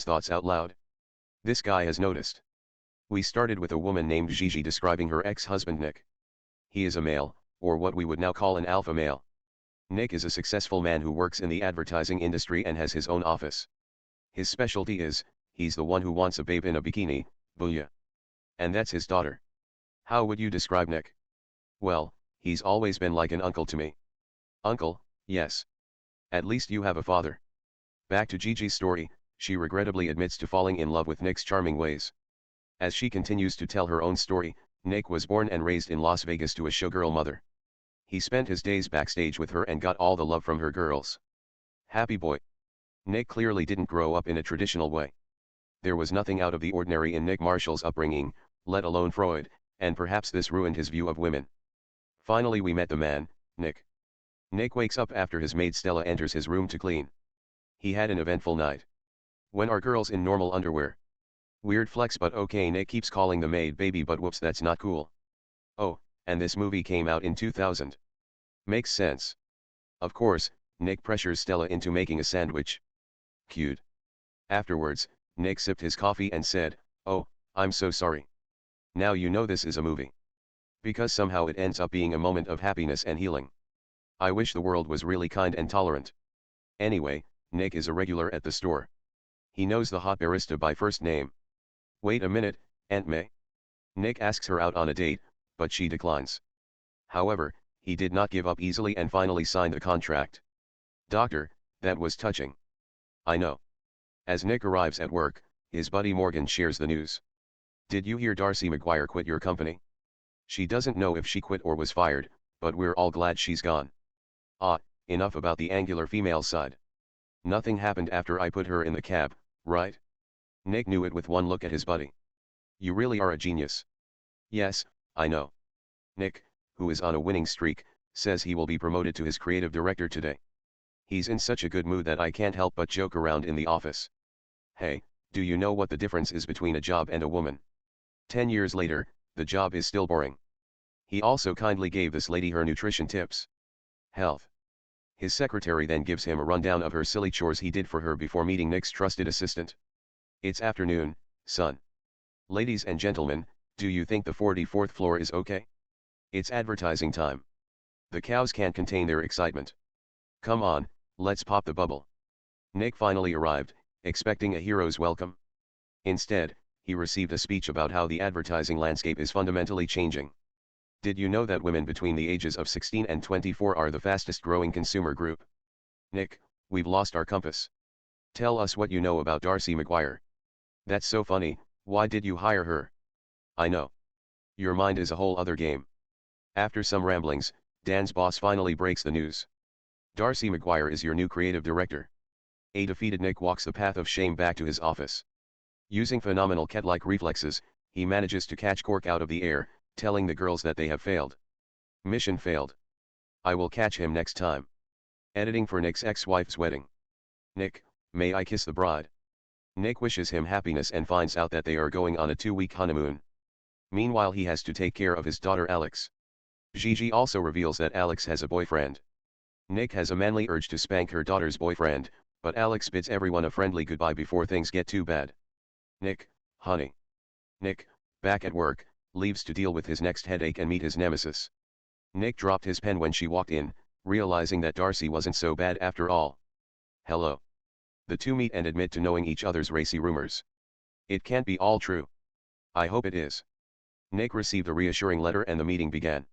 thoughts out loud. This guy has noticed. We started with a woman named Gigi describing her ex-husband Nick. He is a male, or what we would now call an alpha male. Nick is a successful man who works in the advertising industry and has his own office. His specialty is, he's the one who wants a babe in a bikini, booyah. And that's his daughter. How would you describe Nick? Well, he's always been like an uncle to me. Uncle, yes. At least you have a father. Back to Gigi's story, she regrettably admits to falling in love with Nick's charming ways. As she continues to tell her own story, Nick was born and raised in Las Vegas to a showgirl mother. He spent his days backstage with her and got all the love from her girls. Happy boy. Nick clearly didn't grow up in a traditional way. There was nothing out of the ordinary in Nick Marshall's upbringing, let alone Freud, and perhaps this ruined his view of women. Finally we met the man, Nick. Nick wakes up after his maid Stella enters his room to clean. He had an eventful night. When are girls in normal underwear? Weird flex, but okay. Nick keeps calling the maid baby, but whoops, that's not cool. Oh, and this movie came out in 2000. Makes sense. Of course, Nick pressures Stella into making a sandwich. Cute. Afterwards, Nick sipped his coffee and said, "Oh, I'm so sorry. Now you know this is a movie." Because somehow it ends up being a moment of happiness and healing. I wish the world was really kind and tolerant. Anyway, Nick is a regular at the store. He knows the hot barista by first name. Wait a minute, Aunt May. Nick asks her out on a date, but she declines. However, he did not give up easily and finally signed the contract. Doctor, that was touching. I know. As Nick arrives at work, his buddy Morgan shares the news. Did you hear Darcy McGuire quit your company? She doesn't know if she quit or was fired, but we're all glad she's gone. Ah, enough about the angular female side. Nothing happened after I put her in the cab, right? Nick knew it with one look at his buddy. You really are a genius. Yes, I know. Nick, who is on a winning streak, says he will be promoted to his creative director today. He's in such a good mood that I can't help but joke around in the office. Hey, do you know what the difference is between a job and a woman? 10 years later, the job is still boring. He also kindly gave this lady her nutrition tips. Health. His secretary then gives him a rundown of her silly chores he did for her before meeting Nick's trusted assistant. It's afternoon, son. Ladies and gentlemen, do you think the 44th floor is okay? It's advertising time. The cows can't contain their excitement. Come on, let's pop the bubble. Nick finally arrived, expecting a hero's welcome. Instead, he received a speech about how the advertising landscape is fundamentally changing. Did you know that women between the ages of 16 and 24 are the fastest growing consumer group? Nick, we've lost our compass. Tell us what you know about Darcy McGuire. That's so funny, why did you hire her? I know. Your mind is a whole other game. After some ramblings, Dan's boss finally breaks the news. Darcy McGuire is your new creative director. A defeated Nick walks the path of shame back to his office. Using phenomenal cat-like reflexes, he manages to catch cork out of the air, telling the girls that they have failed. Mission failed. I will catch him next time. Editing for Nick's ex-wife's wedding. Nick, may I kiss the bride? Nick wishes him happiness and finds out that they are going on a 2-week honeymoon. Meanwhile he has to take care of his daughter Alex. Gigi also reveals that Alex has a boyfriend. Nick has a manly urge to spank her daughter's boyfriend, but Alex bids everyone a friendly goodbye before things get too bad. Nick, honey. Nick, back at work, leaves to deal with his next headache and meet his nemesis. Nick dropped his pen when she walked in, realizing that Darcy wasn't so bad after all. Hello. The two meet and admit to knowing each other's racy rumors. It can't be all true. I hope it is. Nick received a reassuring letter and the meeting began.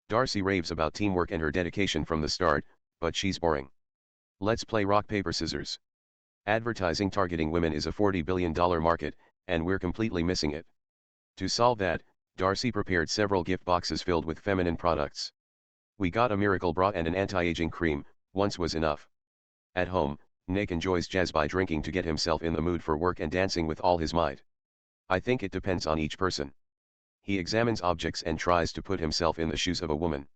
Darcy raves about teamwork and her dedication from the start, but she's boring. Let's play rock paper scissors. Advertising targeting women is a $40 billion market, and we're completely missing it. To solve that, Darcy prepared several gift boxes filled with feminine products. We got a miracle bra and an anti-aging cream, once was enough. At home, Nick enjoys jazz by drinking to get himself in the mood for work and dancing with all his might. I think it depends on each person. He examines objects and tries to put himself in the shoes of a woman.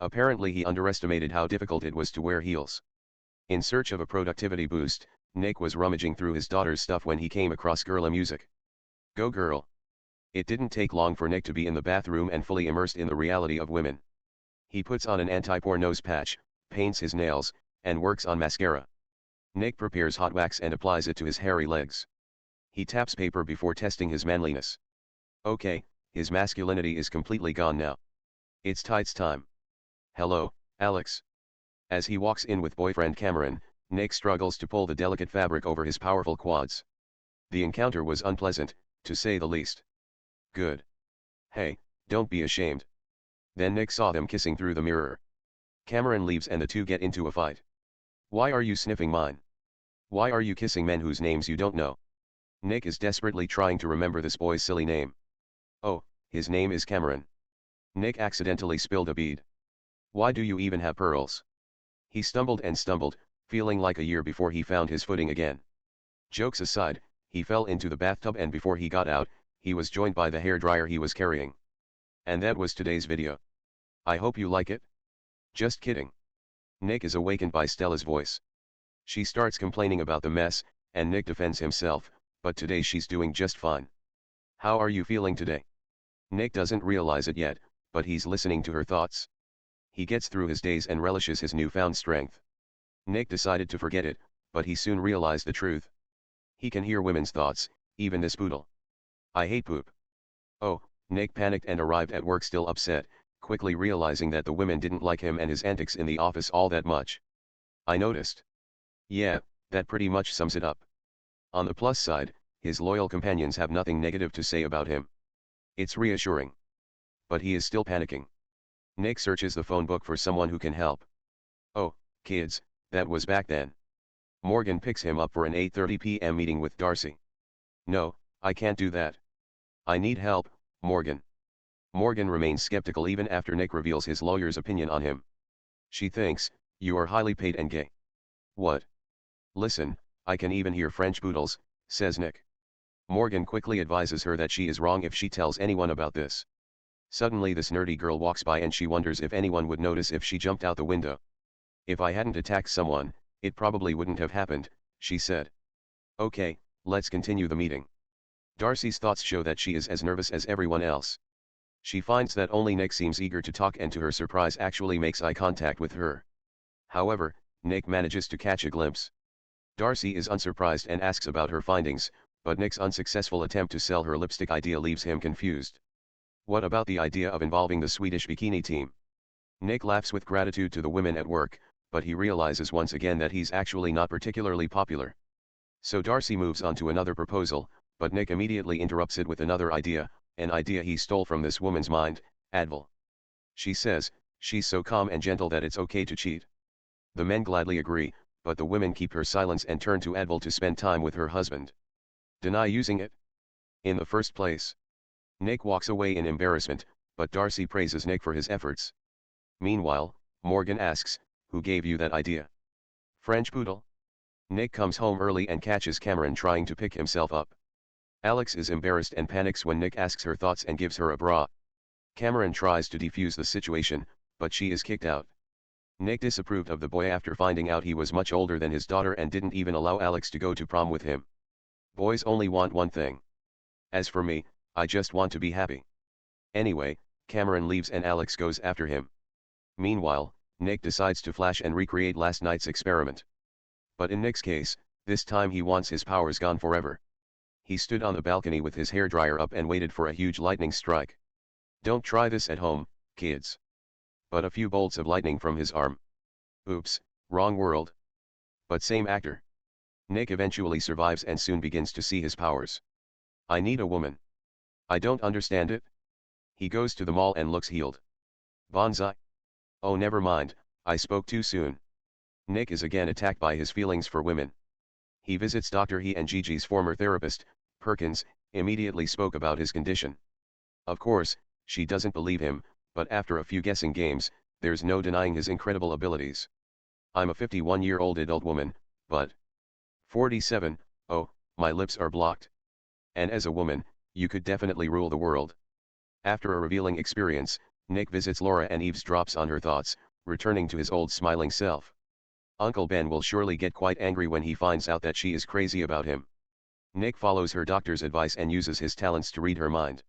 Apparently he underestimated how difficult it was to wear heels. In search of a productivity boost, Nick was rummaging through his daughter's stuff when he came across Girla music. Go girl. It didn't take long for Nick to be in the bathroom and fully immersed in the reality of women. He puts on an anti-pore nose patch, paints his nails, and works on mascara. Nick prepares hot wax and applies it to his hairy legs. He taps paper before testing his manliness. Okay, his masculinity is completely gone now. It's tights time. Hello, Alex. As he walks in with boyfriend Cameron, Nick struggles to pull the delicate fabric over his powerful quads. The encounter was unpleasant, to say the least. Good. Hey, don't be ashamed. Then Nick saw them kissing through the mirror. Cameron leaves and the two get into a fight. Why are you sniffing mine? Why are you kissing men whose names you don't know? Nick is desperately trying to remember this boy's silly name. Oh, his name is Cameron. Nick accidentally spilled a bead. Why do you even have pearls? He stumbled and stumbled, feeling like a year before he found his footing again. Jokes aside, he fell into the bathtub and before he got out, he was joined by the hairdryer he was carrying. And that was today's video. I hope you like it. Just kidding. Nick is awakened by Stella's voice. She starts complaining about the mess, and Nick defends himself, but today she's doing just fine. How are you feeling today? Nick doesn't realize it yet, but he's listening to her thoughts. He gets through his days and relishes his newfound strength. Nick decided to forget it, but he soon realized the truth. He can hear women's thoughts, even this poodle. I hate poop. Oh, Nick panicked and arrived at work still upset, quickly realizing that the women didn't like him and his antics in the office all that much. I noticed. Yeah, that pretty much sums it up. On the plus side, his loyal companions have nothing negative to say about him. It's reassuring. But he is still panicking. Nick searches the phone book for someone who can help. Oh, kids, that was back then. Morgan picks him up for an 8:30 p.m. meeting with Darcy. No, I can't do that. I need help, Morgan. Morgan remains skeptical even after Nick reveals his lawyer's opinion on him. She thinks, you are highly paid and gay. What? Listen, I can even hear French poodles, says Nick. Morgan quickly advises her that she is wrong if she tells anyone about this. Suddenly this nerdy girl walks by and she wonders if anyone would notice if she jumped out the window. If I hadn't attacked someone, it probably wouldn't have happened, she said. Okay, let's continue the meeting. Darcy's thoughts show that she is as nervous as everyone else. She finds that only Nick seems eager to talk and to her surprise actually makes eye contact with her. However, Nick manages to catch a glimpse. Darcy is unsurprised and asks about her findings, but Nick's unsuccessful attempt to sell her lipstick idea leaves him confused. What about the idea of involving the Swedish bikini team? Nick laughs with gratitude to the women at work, but he realizes once again that he's actually not particularly popular. So Darcy moves on to another proposal, but Nick immediately interrupts it with another idea, an idea he stole from this woman's mind, Advil. She says, she's so calm and gentle that it's okay to cheat. The men gladly agree, but the women keep her silence and turn to Advil to spend time with her husband. Deny using it? In the first place. Nick walks away in embarrassment, but Darcy praises Nick for his efforts. Meanwhile, Morgan asks, who gave you that idea? French poodle? Nick comes home early and catches Cameron trying to pick himself up. Alex is embarrassed and panics when Nick asks her thoughts and gives her a bra. Cameron tries to defuse the situation, but she is kicked out. Nick disapproved of the boy after finding out he was much older than his daughter and didn't even allow Alex to go to prom with him. Boys only want one thing. As for me, I just want to be happy. Anyway, Cameron leaves and Alex goes after him. Meanwhile, Nick decides to flash and recreate last night's experiment. But in Nick's case, this time he wants his powers gone forever. He stood on the balcony with his hairdryer up and waited for a huge lightning strike. Don't try this at home, kids. But a few bolts of lightning from his arm. Oops, wrong world. But same actor. Nick eventually survives and soon begins to see his powers. I need a woman. I don't understand it. He goes to the mall and looks healed. Bonsai? Oh never mind, I spoke too soon. Nick is again attacked by his feelings for women. He visits Dr. He and Gigi's former therapist, Perkins, immediately spoke about his condition. Of course, she doesn't believe him, but after a few guessing games, there's no denying his incredible abilities. I'm a 51-year-old adult woman, but 47, oh, my lips are blocked. And as a woman, you could definitely rule the world. After a revealing experience, Nick visits Laura and eavesdrops on her thoughts, returning to his old smiling self. Uncle Ben will surely get quite angry when he finds out that she is crazy about him. Nick follows her doctor's advice and uses his talents to read her mind.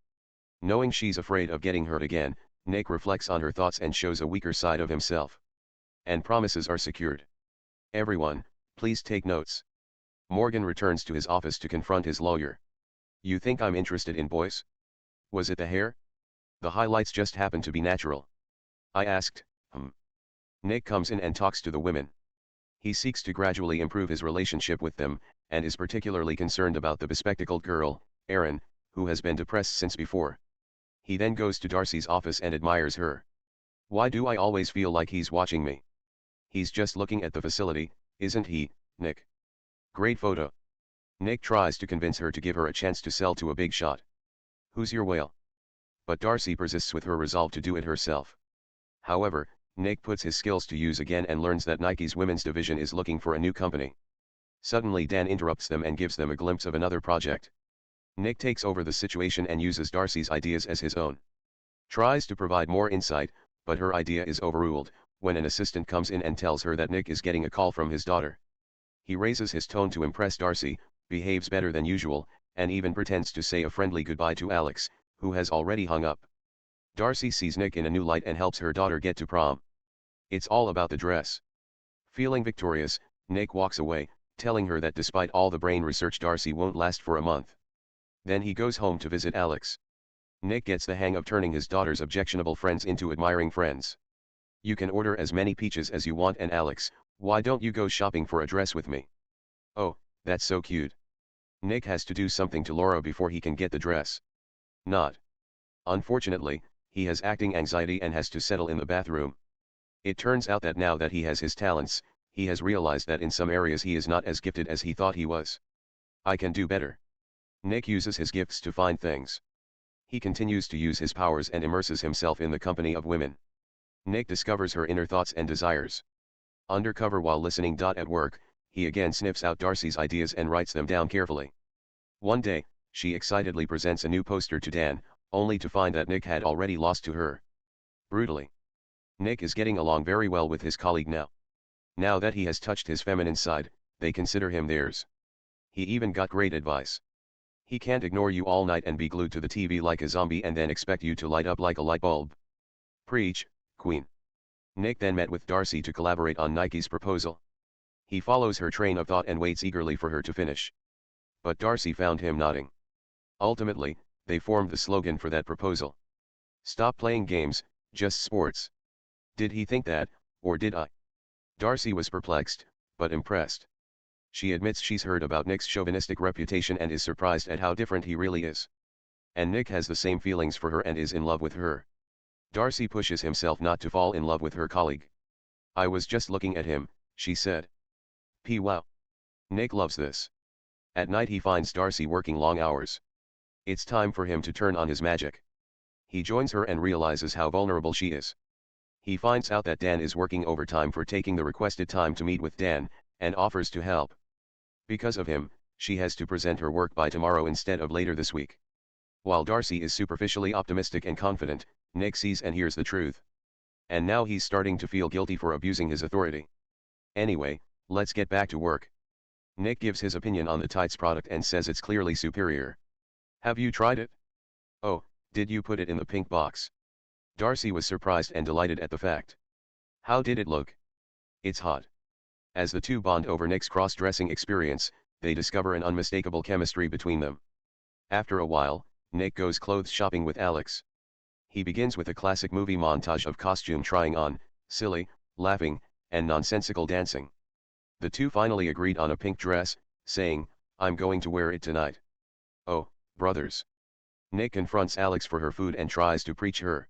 Knowing she's afraid of getting hurt again, Nick reflects on her thoughts and shows a weaker side of himself. And promises are secured. Everyone, Please take notes. Morgan returns to his office to confront his lawyer. You think I'm interested in boys? Was it the hair? The highlights just happened to be natural. I asked. Nick comes in and talks to the women. He seeks to gradually improve his relationship with them, and is particularly concerned about the bespectacled girl, Erin, who has been depressed since before. He then goes to Darcy's office and admires her. Why do I always feel like he's watching me? He's just looking at the facility, isn't he, Nick? Great photo. Nick tries to convince her to give her a chance to sell to a big shot. Who's your whale? But Darcy persists with her resolve to do it herself. However, Nick puts his skills to use again and learns that Nike's women's division is looking for a new company. Suddenly Dan interrupts them and gives them a glimpse of another project. Nick takes over the situation and uses Darcy's ideas as his own. Tries to provide more insight, but her idea is overruled, when an assistant comes in and tells her that Nick is getting a call from his daughter. He raises his tone to impress Darcy, behaves better than usual, and even pretends to say a friendly goodbye to Alex, who has already hung up. Darcy sees Nick in a new light and helps her daughter get to prom. It's all about the dress. Feeling victorious, Nick walks away, telling her that despite all the brain research Darcy won't last for a month. Then he goes home to visit Alex. Nick gets the hang of turning his daughter's objectionable friends into admiring friends. You can order as many peaches as you want, and Alex, why don't you go shopping for a dress with me? Oh, that's so cute. Nick has to do something to Laura before he can get the dress. Not. Unfortunately, he has acting anxiety and has to settle in the bathroom. It turns out that now that he has his talents, he has realized that in some areas he is not as gifted as he thought he was. I can do better. Nick uses his gifts to find things. He continues to use his powers and immerses himself in the company of women. Nick discovers her inner thoughts and desires. Undercover while listening. At work, he again sniffs out Darcy's ideas and writes them down carefully. One day, she excitedly presents a new poster to Dan, only to find that Nick had already lost to her. Brutally. Nick is getting along very well with his colleague now. Now that he has touched his feminine side, they consider him theirs. He even got great advice. He can't ignore you all night and be glued to the TV like a zombie and then expect you to light up like a light bulb. Preach, Queen. Nick then met with Darcy to collaborate on Nike's proposal. He follows her train of thought and waits eagerly for her to finish. But Darcy found him nodding. Ultimately, they formed the slogan for that proposal. Stop playing games, just sports. Did he think that, or did I? Darcy was perplexed, but impressed. She admits she's heard about Nick's chauvinistic reputation and is surprised at how different he really is. And Nick has the same feelings for her and is in love with her. Darcy pushes himself not to fall in love with her colleague. I was just looking at him, she said. Wow. Nick loves this. At night he finds Darcy working long hours. It's time for him to turn on his magic. He joins her and realizes how vulnerable she is. He finds out that Dan is working overtime for taking the requested time to meet with Dan, and offers to help. Because of him, she has to present her work by tomorrow instead of later this week. While Darcy is superficially optimistic and confident, Nick sees and hears the truth. And now he's starting to feel guilty for abusing his authority. Anyway, let's get back to work. Nick gives his opinion on the tights product and says it's clearly superior. Have you tried it? Oh, did you put it in the pink box? Darcy was surprised and delighted at the fact. How did it look? It's hot. As the two bond over Nick's cross-dressing experience, they discover an unmistakable chemistry between them. After a while, Nick goes clothes shopping with Alex. He begins with a classic movie montage of costume trying on, silly, laughing, and nonsensical dancing. The two finally agreed on a pink dress, saying, I'm going to wear it tonight. Oh, brothers. Nick confronts Alex for her food and tries to preach her.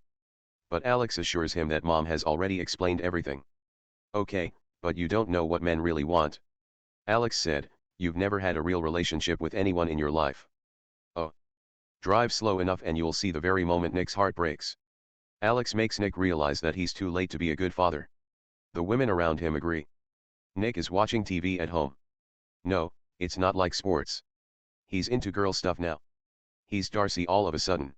But Alex assures him that Mom has already explained everything. Okay, but you don't know what men really want. Alex said, you've never had a real relationship with anyone in your life. Oh. Drive slow enough and you'll see the very moment Nick's heart breaks. Alex makes Nick realize that he's too late to be a good father. The women around him agree. Nick is watching TV at home. No, it's not like sports. He's into girl stuff now. He's Darcy all of a sudden.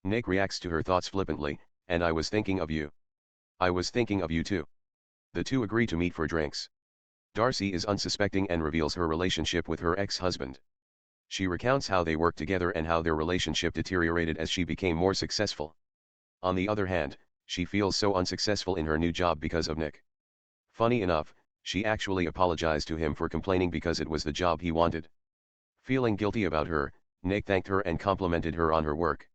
Nick reacts to her thoughts flippantly, and I was thinking of you. I was thinking of you too. The two agree to meet for drinks. Darcy is unsuspecting and reveals her relationship with her ex-husband. She recounts how they worked together and how their relationship deteriorated as she became more successful. On the other hand, she feels so unsuccessful in her new job because of Nick. Funny enough, She actually apologized to him for complaining because it was the job he wanted. Feeling guilty about her, Nick thanked her and complimented her on her work.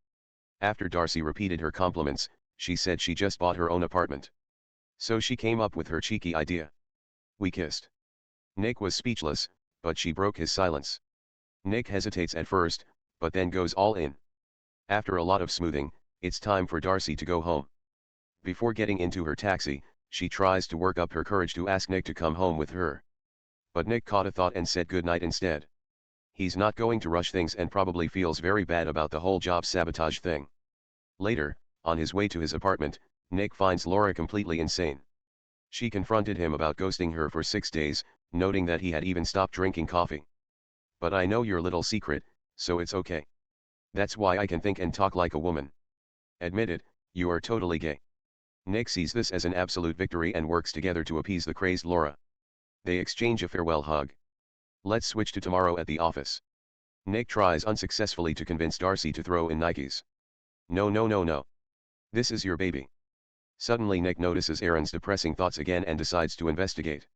After Darcy repeated her compliments, she said she just bought her own apartment. So she came up with her cheeky idea. We kissed. Nick was speechless, but she broke his silence. Nick hesitates at first, but then goes all in. After a lot of smoothing, it's time for Darcy to go home. Before getting into her taxi, she tries to work up her courage to ask Nick to come home with her. But Nick caught a thought and said goodnight instead. He's not going to rush things and probably feels very bad about the whole job sabotage thing. Later, on his way to his apartment, Nick finds Laura completely insane. She confronted him about ghosting her for 6 days, noting that he had even stopped drinking coffee. But I know your little secret, so it's okay. That's why I can think and talk like a woman. Admit it, you are totally gay. Nick sees this as an absolute victory and works together to appease the crazed Laura. They exchange a farewell hug. Let's switch to tomorrow at the office. Nick tries unsuccessfully to convince Darcy to throw in Nikes. No no no no. This is your baby. Suddenly Nick notices Erin's depressing thoughts again and decides to investigate.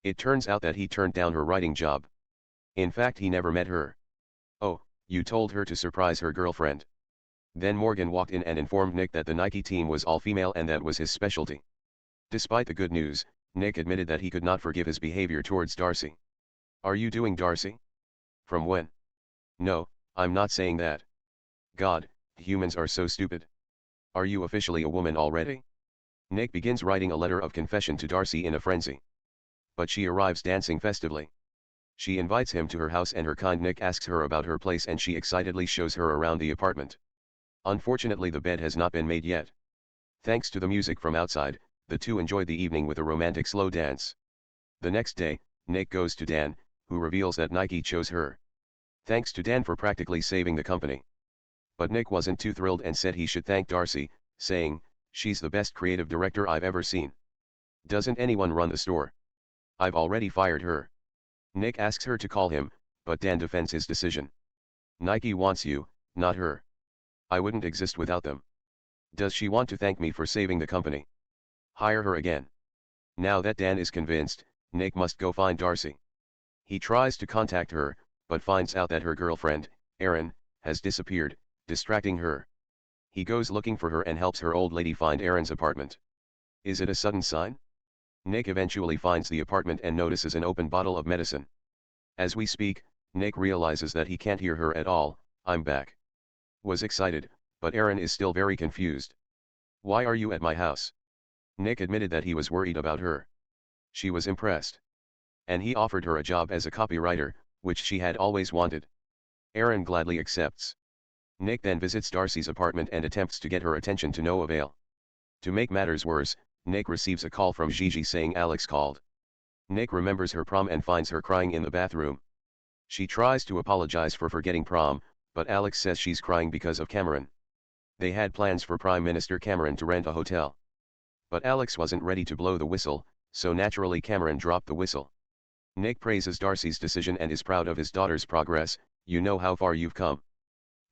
It turns out that he turned down her writing job. In fact, he never met her. Oh, you told her to surprise her girlfriend. Then Morgan walked in and informed Nick that the Nike team was all female and that was his specialty. Despite the good news, Nick admitted that he could not forgive his behavior towards Darcy. Are you doing Darcy? From when? No, I'm not saying that. God, humans are so stupid. Are you officially a woman already? Nick begins writing a letter of confession to Darcy in a frenzy. But she arrives dancing festively. She invites him to her house and her kind Nick asks her about her place and she excitedly shows her around the apartment. Unfortunately, the bed has not been made yet. Thanks to the music from outside, the two enjoy the evening with a romantic slow dance. The next day, Nick goes to Dan, who reveals that Nike chose her. Thanks to Dan for practically saving the company. But Nick wasn't too thrilled and said he should thank Darcy, saying, "She's the best creative director I've ever seen. Doesn't anyone run the store? I've already fired her." Nick asks her to call him, but Dan defends his decision. Nike wants you, not her. I wouldn't exist without them. Does she want to thank me for saving the company? Hire her again. Now that Dan is convinced, Nick must go find Darcy. He tries to contact her, but finds out that her girlfriend, Erin, has disappeared, distracting her. He goes looking for her and helps her old lady find Erin's apartment. Is it a sudden sign? Nick eventually finds the apartment and notices an open bottle of medicine. As we speak, Nick realizes that he can't hear her at all. I'm back. Was excited, but Erin is still very confused. Why are you at my house? Nick admitted that he was worried about her. She was impressed. And he offered her a job as a copywriter, which she had always wanted. Erin gladly accepts. Nick then visits Darcy's apartment and attempts to get her attention to no avail. To make matters worse, Nick receives a call from Gigi saying Alex called. Nick remembers her prom and finds her crying in the bathroom. She tries to apologize for forgetting prom, but Alex says she's crying because of Cameron. They had plans for Prime Minister Cameron to rent a hotel. But Alex wasn't ready to blow the whistle, so naturally Cameron dropped the whistle. Nick praises Darcy's decision and is proud of his daughter's progress. You know how far you've come.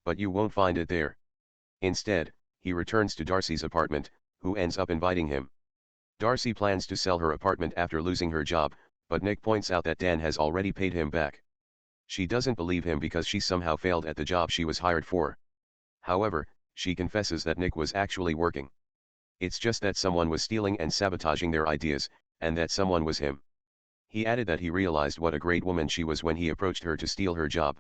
But you won't find it there. Instead, he returns to Darcy's apartment, who ends up inviting him. Darcy plans to sell her apartment after losing her job, but Nick points out that Dan has already paid him back. She doesn't believe him because she somehow failed at the job she was hired for. However, she confesses that Nick was actually working. It's just that someone was stealing and sabotaging their ideas, and that someone was him. He added that he realized what a great woman she was when he approached her to steal her job.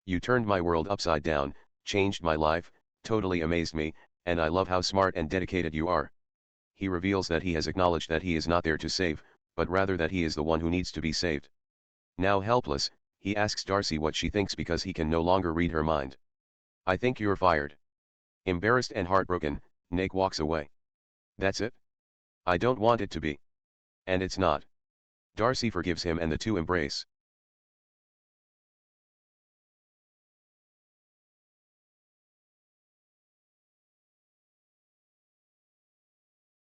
You turned my world upside down, changed my life, totally amazed me, and I love how smart and dedicated you are. He reveals that he has acknowledged that he is not there to save, but rather that he is the one who needs to be saved. Now helpless, he asks Darcy what she thinks because he can no longer read her mind. I think you're fired. Embarrassed and heartbroken, Nick walks away. That's it? I don't want it to be. And it's not. Darcy forgives him and the two embrace.